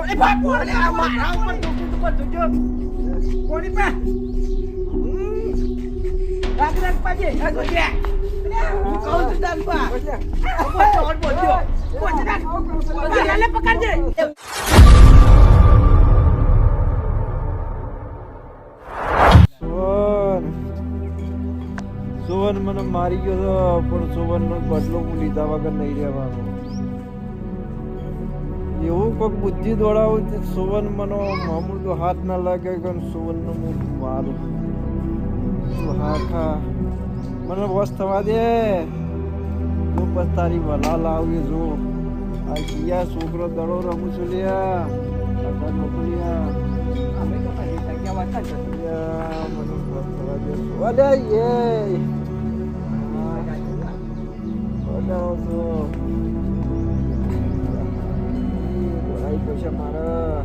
એ ભાઈ પોણી આ મારા ઉપર દુખી તો બધું જો પોણી પા રાખ પાજે આ તો છે હું કહું છું તાર પા બોલ બોલજો બોલ રાખ લે પકડજે સુવન મને મારી ગયો છે પણ સુવનનો બદલો હું લીધા વગર નહીં રહેવાનો એવું કોઈક બુદ્ધિ દોડાવું તે સુવન મને મામૂલ તો હાથ ના લાગે કે સુવનનો હું મારું હા ખા મને વસ થવા દે તું બસ તારી વલા લાવી જો આ કિયા છોકરો દડો રમું છું લ્યા કાકા નોકરિયા અમે તો મારી જગ્યા વાત કરજો મને વસ થવા દે અલે યે પૈસા મારા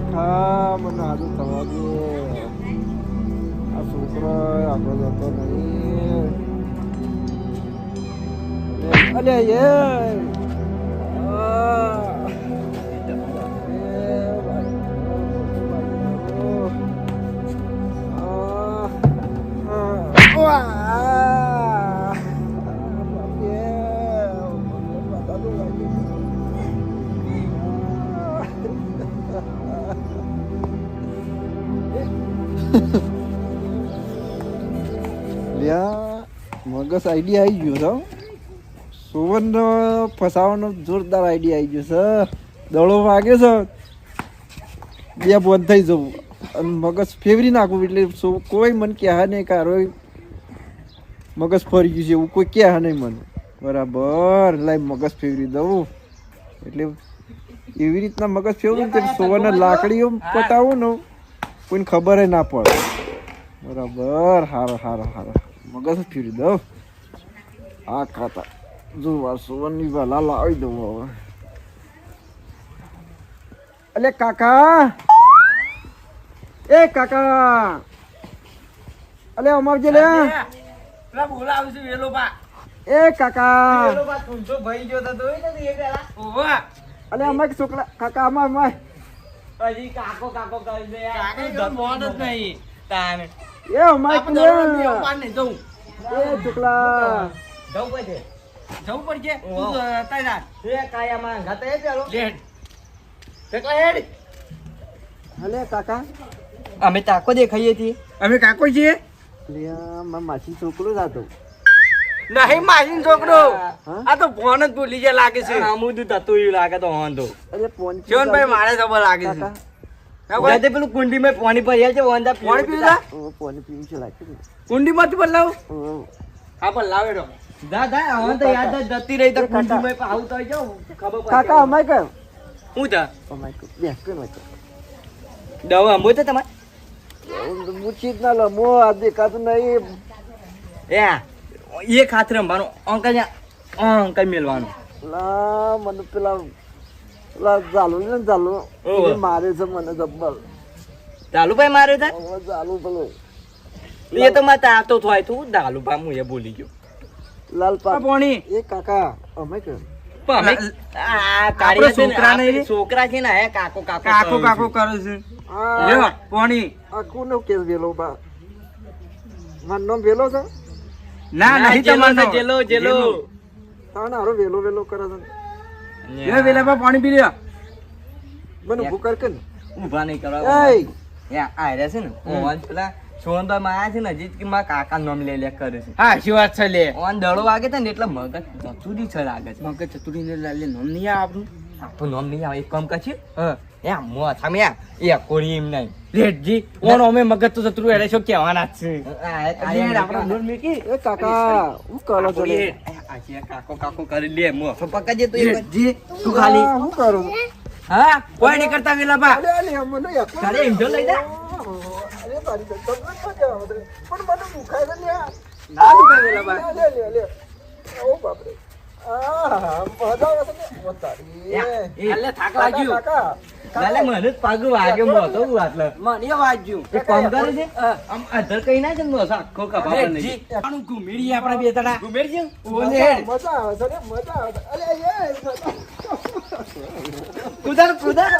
ખા મને હાજુ થવા દે આ છોકરો આપણો જતો નહીં અલે યે મગસ આઈડિયા આવી ગયો છે સુવર્ણ ફસાવાનો જોરદાર આઈડિયા આવી ગયો છે દડો વાગે છે બે બંધ થઈ જવું અને મગજ ફેવરી નાખવું એટલે કોઈ મને કહે નહીં કારો મગજ ફરી ગયું છે એવું કોઈ કહે નહીં મને બરાબર લાઈ મગજ ફેવરી દઉં એટલે એવી રીતના મગજ ફેરવું ને સુવર્ણ લાકડીઓ પતાવું ને કોઈને ખબર ના પડે બરાબર હારો મગજ ફેરવી દઉં આ ખાતા જો સુવર્ણની વલા લાવી દઉં હવે અલે કાકા એ કાકા અલે અમારજે લે પેલા બોલાવું છું વેલો બા એ કાકા વેલો બા તું જો ભાઈ જો તો એ નથી એ પેલા ઓવા અલે અમાર છોકરા કાકા અમાર હજી કાકો કરી દે કાકા તો મોન જ નહીં તાને એ અમાર આપણે દરવાજો પાન નહીં જવું એ છોકરા જવું પડશે તું તારા એ કાયામાં ગાતે એ પેલો લેટ કેટલા હેડ અલે કાકા અમે તાકો દેખાઈએ છીએ અમે કાકો છીએ લે માર માસી છોકરો જાતો નહીં માસીન છોકરો આ તો ફોન જ ભૂલી જાય લાગે છે આમુદું તતું એવું લાગે તો હોન તો અરે ફોન જીવન ભાઈ મારે ખબર લાગે છે ના પેલું કુંડીમાં પાણી ભર્યા છે વંદા પાણી પીવું પાણી પીવું છે લાગે કુંડીમાંથી બદલાવ હા પણ લાવે તો દા હવે તો યાદ જ જતી રહી તો કુંડીમાં આવું તો જાવ ખબર પડે કાકા અમાય કે હું તા અમાય કે બે કેમ છે દવા અંબો તો તમારે મુચિત ના લમો આ દેખાતું નહીં એ ખાતર રમવાનું અંકલ મેલવાનું લા મને પેલા ચાલુ ને ચાલુ મારે છે મને જબ્બર દાલુભાઈ મારે છે ચાલુ પેલો એ તો મારે તાતો થાય તું દાલુભા હું એ ભૂલી ગયો લાલપા પોણી એ કાકા અમે કે છોકરા છે ને હે કાકો કરે છે પોણી આ કોનો કેસ વેલો બા માર નામ વેલો છે ના નહીં તમારો જેલો તાણા હારો વેલો કરે છે એ વેલામાં પાણી પી લ્યો મને ઉભું કર કે ઊભા નહીં કરવા એય આ રહ્યા છે ને ઓન પેલા સોનભાઈ માં આયા છે ને હજી કે મારા કાકા નામ લે કરે છે હા શું વાત છે લે ઓન દડો વાગે છે ને એટલે મગજ ચતુરી છે લાગે છે મગજ ચતુરી ને લે નામ નહીં આપણું નામ નહીં આવે એક કામ કરશે મો થામે એ કોરી એમ નહીં લેટજી ઓન અમે મગજ તો ચતુરું એટલે શું કહેવાના છે આપણે નોર મેકી એ કાકા હું કરો છો લે આ કાકો કરી લે મો પકડજે તો જી તું ખાલી હું કરું હા કોઈ નહીં કરતા વેલા બા અલે મને તારે એમ જો લઈ દે અરે તારી તો પણ મને મુખાય છે લે ના દુકાન વેલા બા લે ઓ બાપ રે આ મજા આવે છે ને ઓ તારી એટલે થાક લાગ્યું કાકા લાલે મને જ પાગું વાગે મોતો હું આટલે મને વાગ્યું એક કામ કરે છે આમ અધર કઈ ના છે ને મોસો આખો કપા પર નહીં આનું ઘુમેડી આપણે બે તણા ગુમેર છે ઓલે હેડ મજા આવે છે મજા આવે છે. અલે કુદર કુદર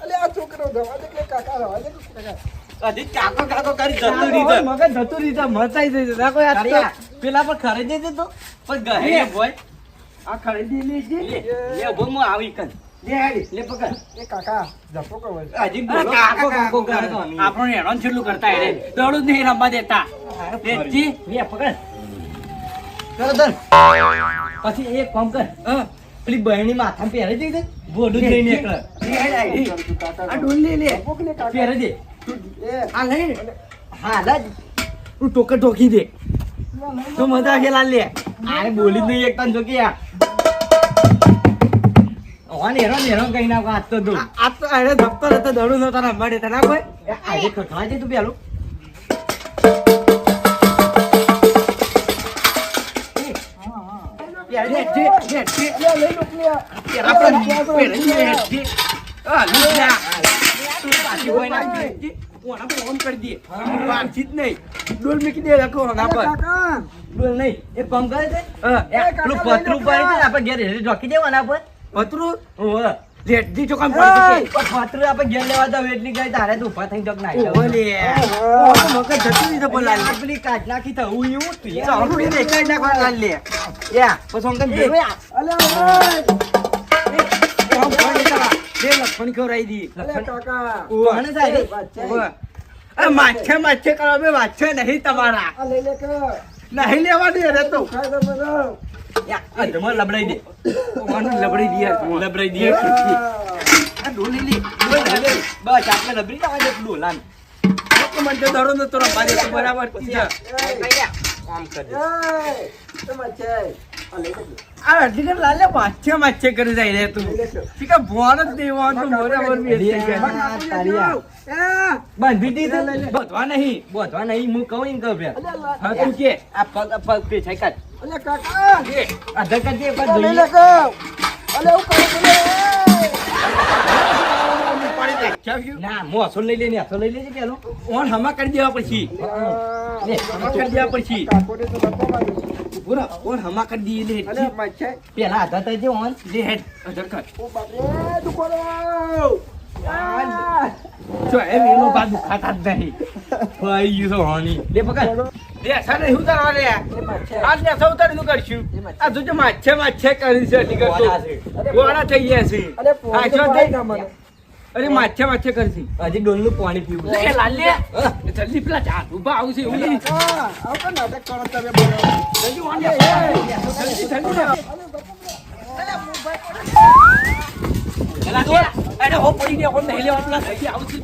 અલે આ છોકરો જવા દે કે કાકા રવા દે કે કાકા. હજી કાકો કાકો કરી જતું રીત મગજ જતું રીત મચાઈ જઈ ના કોઈ આ પેલા પર ખરીદી દે તો પણ ગહે બોય આ ખરીદી લે છે લે ભો હું આવી કન લે હેડ લે પકડ એ કાકા જપો કહો હજી બોલો કાકો કાકો કરે તો આપણને હેરાન છેલ્લું કરતા હેડે દોડું જ નહીં રમવા દેતા લેજી લે પકડ કરો દન પછી એક કામ કર પેલી બહેણી માથા પહેરી દઈ દે બોડું જઈને નીકળે આ ડોલી લે પોકલે કાકા પહેરી દે એ આ લઈ હા લાજ તું ટોકર ઠોકી દે તો મજા ખેલા લે આને બોલી જ નહીં એક તન જો કે આ ઓન હેરો કઈ ના વાત તો તું આ તો અરે દફતર હતો દોડું નતા રમવા દેતા ના કોઈ આજે ખખડા છે તું પેલું કાકા બોલ નહીં એક કામ કરે છે પેલું પતરું પાડી છે ને આપણે ઘેર હેરી ઢોકી દેવાના પર પતરું ઓહ લેટજી ચોકામ પતરું આપણે ઘેર લેવા જાવ એટલી ગઈ તારે તું ઉભા થઈ જોક નાઈ મગજ જતું નહીં તો બોલા પેલી કાઢ નાખી તો હું એવું તું લે યા પછી અંકલ જોયા અલે ઓય લખણ ખવડાવી દી અલે કાકા કોણ સાહેબ માછે કરો બે માછે નહીં તમારા આ લઈ લે કે નહીં લેવાની અરે તો ખાઈ દે મને યા અધમાં લબડાઈ દે લબડી દિયા લબડાઈ દે આ ડોલી લે બસ આપણે લબડી જવા દે ડોલાન મને તો દરો ન તો રમવા દે બરાબર કામ કર દે એ તમે છે આ લઈ લે આ અઢી લાલે માછે કરી જાય રે તું ઠીક ભોન જ દેવાનું બરાબર બાંધી દીધું બોધવા નહીં હું કહું એમ કહું રે હા તું કે આ પગ પે છે કાટ અલે કાકા આધા કાઢી એક વાર લઈ જોઈએ લે કે અલે હું કરું ના હું હસો લઈ લેને હસો લઈ લેજે પેલો ઓન હમા કરી દેવા પછી લે હમા કરી દેવા પછી કાકોને તો લપો મારી પૂરા ઓન હમા કરી દઈએ લે અલે મચ્છે પેલા આધા થઈ જે ઓન લે હેડ અધર કર ઓ બાપરે દુખોરો જો એમ એનો બાદ ખાતા જ નહીં ભાઈ યુ તો હોની લે પકડ લે સર હું તારા લે આજ ને સૌ તારી નું કરશું આ તું માછે કરી છે ઠીક છે ગોળા થઈ ગયા છે અલે હા જો પોણી ના મને અરે માછે કરશી હજી ડોલનું પાણી પીવું લે લાલ લે જલ્દી પેલા ચા ઉભા આવશે એવું નહીં આવ કે નાટક કરો તમે બોલો જલ્દી ઓન જલ્દી અરે હો પડી ગયા કોણ નહીં લેવા પેલા જલ્દી આવશે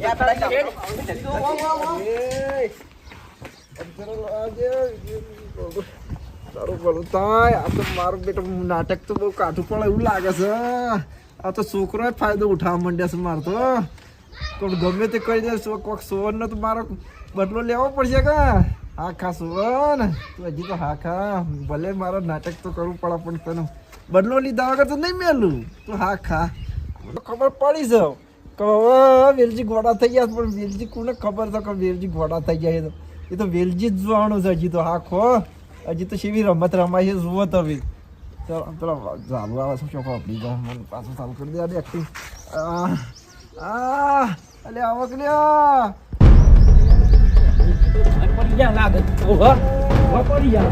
તારું ભલું થાય આ તો મારું બેટું નાટક તો બહુ કાઠું પણ એવું લાગે છે આ તો છોકરો ફાયદો ઉઠાવવા માંડ્યા છે મારો તો કોણ ગમે તે કરી દે કોઈક સોવનનો તો મારો બદલો લેવો પડશે કે હા ખા સોવન તું હજી તો હા ખા ભલે મારો નાટક તો કરવું પડે પણ તને બદલો લીધા વગર તો નહીં મેલું તું હા ખા ખબર પડી છે કે હવે વેલજી ઘોડા થઈ ગયા પણ વેલજી કોને ખબર છે કે વેલજી ઘોડા થઈ ગયા એ તો વેલજી જ જોવાનું છે હજી તો હા ખો હજી તો શેવી રમત રમાય છે જુઓ તમે ચાલો પેલા ચાલુ આવે છે ચોખ્ખો આપણી જાય મને પાછું ચાલુ કરી દે આ એક્ટિંગ અલે આવો કે પડી જા લાગે ઓહો પડી જા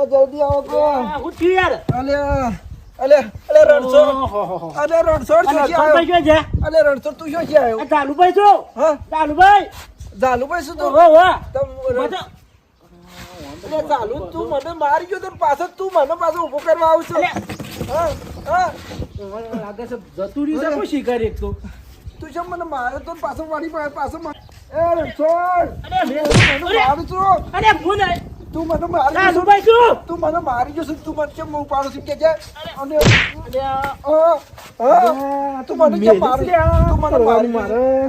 જલ્દી આવો કે ઉઠી યાર અલે અલે અલે રણછોડ અલે રણછોડ શું છે આવ્યો અલે રણછોડ તું શું છે આવ્યો ચાલુભાઈ છો હા ચાલુભાઈ જાલુભાઈ શું તું અલે ચાલુ તું મને મારી ગયો તો પાછો તું મને પાછો ઊભો કરવા આવશો હા હા લાગે છે જતુરી છે કોઈ શિકાર એક તો તું જેમ મને મારે તો પાછો વાળી પાછો એ રણછોડ મને મારું છું અરે ફોન તું મને મારી ચાલુભાઈ શું તું મને મારી જશે તું મને કેમ ઉપાડો છે કે છે અને તું મને કેમ મારું તું મને મારી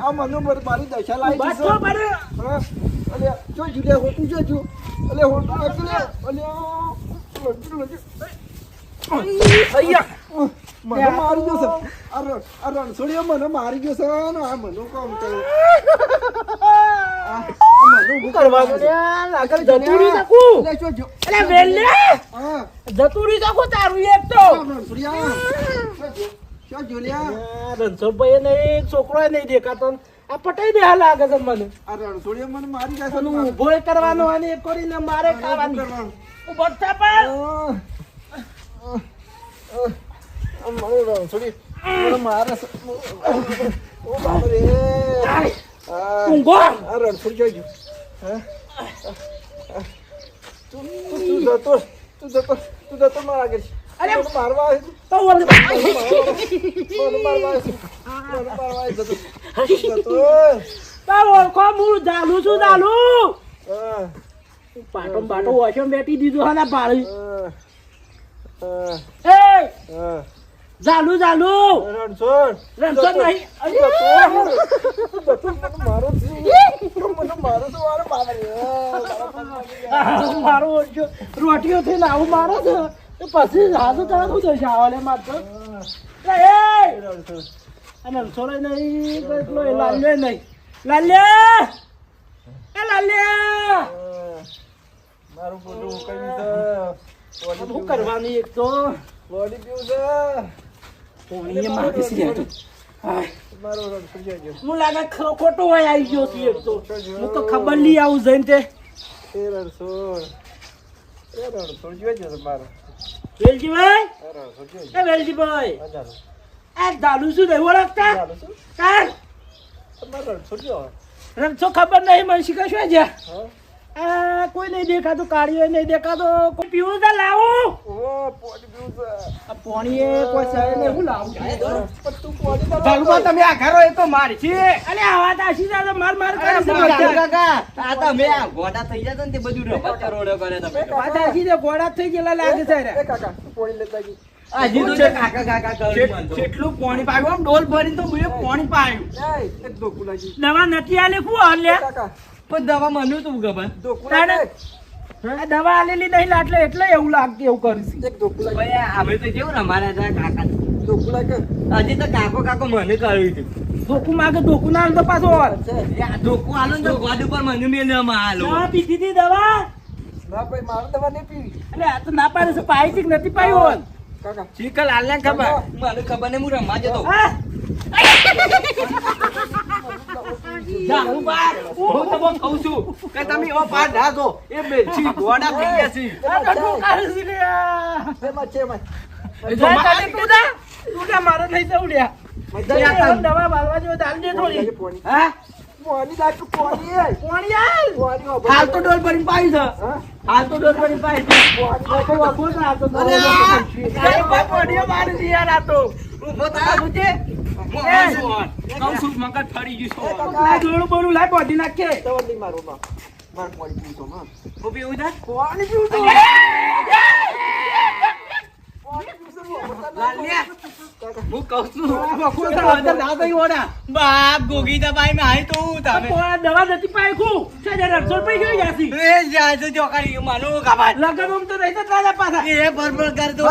આ મને મારી દશા લાવી બસ દીધો તો મારે અલે જો જુલિયા હોતું જો જો અલે હોતું અલે અલે મને મારી ગયો છે આ રણછોડીઓ મને મારી ગયો છે ને આ મને કામ કરે શું કરવાનું લે આગળ જતું રહી શકું અરે વેલે જતું રહી શકું તારું એક તો રણછોડભાઈ નહીં છોકરો નહીં દેખાતો આ પટાઈ દે હાલ લાગે છે મને આ રણછોડીઓ મને મારી જાય છે ઉભો કરવાનો અને એક કરીને મારે ખાવાની ઉભો થા પણ મને રણછોડી મને મારે છે ઓ બાપ રે ઊંઘો આ રણછોડી જોઈ ગયું તું જતો મારા આગળ અરે મારવા આવે તો વળ મને મારવા આવે જતો તારો ઓળખો હું જાલું છું જાલું પાટો બાટો વોશમ બેઠી દીધું હા ના પાડી એ જાલું જાલું રણછોડ રણછોડ નહીં મારો મારો ઓળખ્યો રોટીઓ થઈને આવું મારો છે તો પછી હાથો તારા શું થશે આવલે મારતો અને રણછોડ નહીં કેટલો એ લાલ્યો નહીં લાલ્યા એ લાલ્યા મારું પોતું કઈ શું કરવાની એક તો બોડી પીવું છે પોણીએ માગી છે મારો રણછોડ જોઈ ગયો હું લાગે ખોટો હોય આવી ગયો છે એક તો હું તો ખબર લઈ આવું જઈને તે એ રણછોડ જોઈ ગયો મારો વેલજીભાઈ રણછોડ જોઈ એ વેલજીભાઈ ગયો આ દાડુ શું નહીં ઓળખતા કાં તમારો રણછોડ જોયો રણછો ખબર નહીં મને શીખે શું છે હા આ કોઈ નહીં દેખાતું કાળીઓ નહીં દેખાતો કોઈ પીવું તો લાવું ઓ પોડી પીવું છે આ પોણીએ કોઈ સહે નહીં હું લાવું પણ તું પોડી ચાલુમાં તમે આ ઘરો એ તો મારી છે અરે આ વાત આશી તો માર માર કરે છે કાકા આ તમે આ ગોડા થઈ જતા ને તે બધું રમત કરોડો કરે તમે વાત આશી તો ગોળા થઈ ગયેલા લાગે છે રે એ કાકા તું પોડી લેતા ગઈ હજી તો છે કાકા કાકા કરું મન તો કેટલું પાણી પાયું આમ ડોલ ભરીને તો મેં પાણી પાયું એક ધોકું લાગી દવા નથી આલે કુ આલે કાકા પણ દવા મને તું ખબર ધોકું તાને લાગે આ દવા આલેલી નહીં એટલે એટલે એવું લાગતું એવું કરીશ એક ધોકું લાગે ભાઈ અમે તો કેવું રમાડ્યા હતા કાકા ધોકું લાગે હજી તો કાકો મને કર્યું હતું ધોકું માગે ધોકું ના આલે તો પાછો આ ધોકું આલો ને તો ગોડ ઉપર મને મેં ન આલો દવા પીધી હતી દવા ના ભાઈ મારે દવા નહીં પીવી એટલે આ તો ના પાડે છે પાઈ છે કે નથી પાઈ હોય કાકા ચીકલ આલે ખબર મને ખબર ને હું રમવા જતો હા જાઉં બાર હું તો બહુ કહું છું કે તમે એવો પાર ના દો એ બેચી ગોડા થઈ ગયા છે આ કટુ કાઢી લે શેમાં શેમાં તું મારો નહીં જવું લ્યા દવા બાલવા જેવો દાલ દે થોડી પોણી હા પોણી લાગે પોણી એ પાણી આલ પોણી હાલ તો ડોલ ભરીને પાઈ છે હા હાલ તો ડોલ ભરીને પાઈ છે પાણીઓ મારી દી યાર આ તો ઉભો થા બુજે કહું છું મગજ ફરી ગયું છે દોડું બોલું લાય બોડી નાખે દવા નહીં મારું માં માર પોણી પીવું તો માં હું પીવું જા પોણી પીવું તો લાલ્યા હું કહું છું દવા બાપ ગોગી દબાઈ મે આઈ તો હું તમે નથી પાઈ ખું છે જે રણછોડ પઈ ગઈ જાસી એ જાય તો જો કરી માનો કાબા લગન તો નહીં તો દાદા પાછા એ બરબર કર તો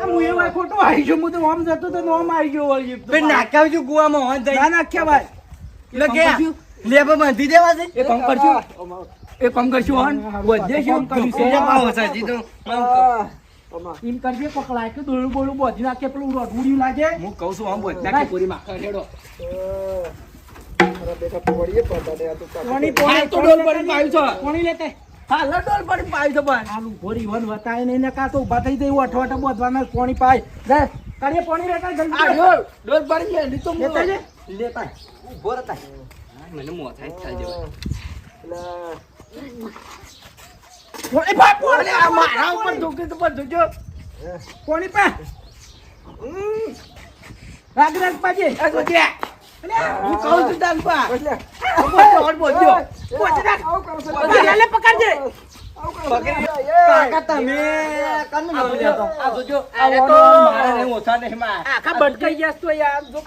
હું એવો ખોટો આવી ગયો હું તો ઓમ જતો તો ઓમ આવી ગયો વળી બે નાખ્યા છું ગુવામાં હોન થઈ ના નાખ્યા ભાઈ લે કે લેબ બાંધી દેવા છે એ કામ કરશું એ કામ કરશું હોન વધે છે એમ તું કરશું કોમ પાવો છે જી તો એમ કરજે પકડાય કે દોડું બોલું બોધી નાખે પેલું રોડુડિયું લાગે હું કહું છું આમ બોલ નાખે પૂરીમાં હેડો મારા બેટા પોડીએ પતા દે આ તો પાણી તો ડોલ પડી પાયું છે પાણી લેતે હા ડોલ પડી પાયું છે પણ આલું ભોરી વન વતાય નહીં ને કા તો ઊભા થઈ જાય અઠવાટા બોધવાના પાણી પાય રે કરીએ પાણી લેતા જલ્દી ડોલ પડી લે લીતો લેતા જે લેતા ઉભો રહેતા મને મોથાઈ થઈ જવા એ ભાઈ પાણી આ મારા ઉપર ધોકે તો પર જોજો પાણી પા રાગ પાજે આ જોજે હું કહું છું દાન પા બોલ્યો લે પકડજે કાકા તમે કન ન બોલ્યા તો આ જોજો આ તો મારા ને ઓછા નહીં માં આખા બટકાઈ ગયા તો યાર જો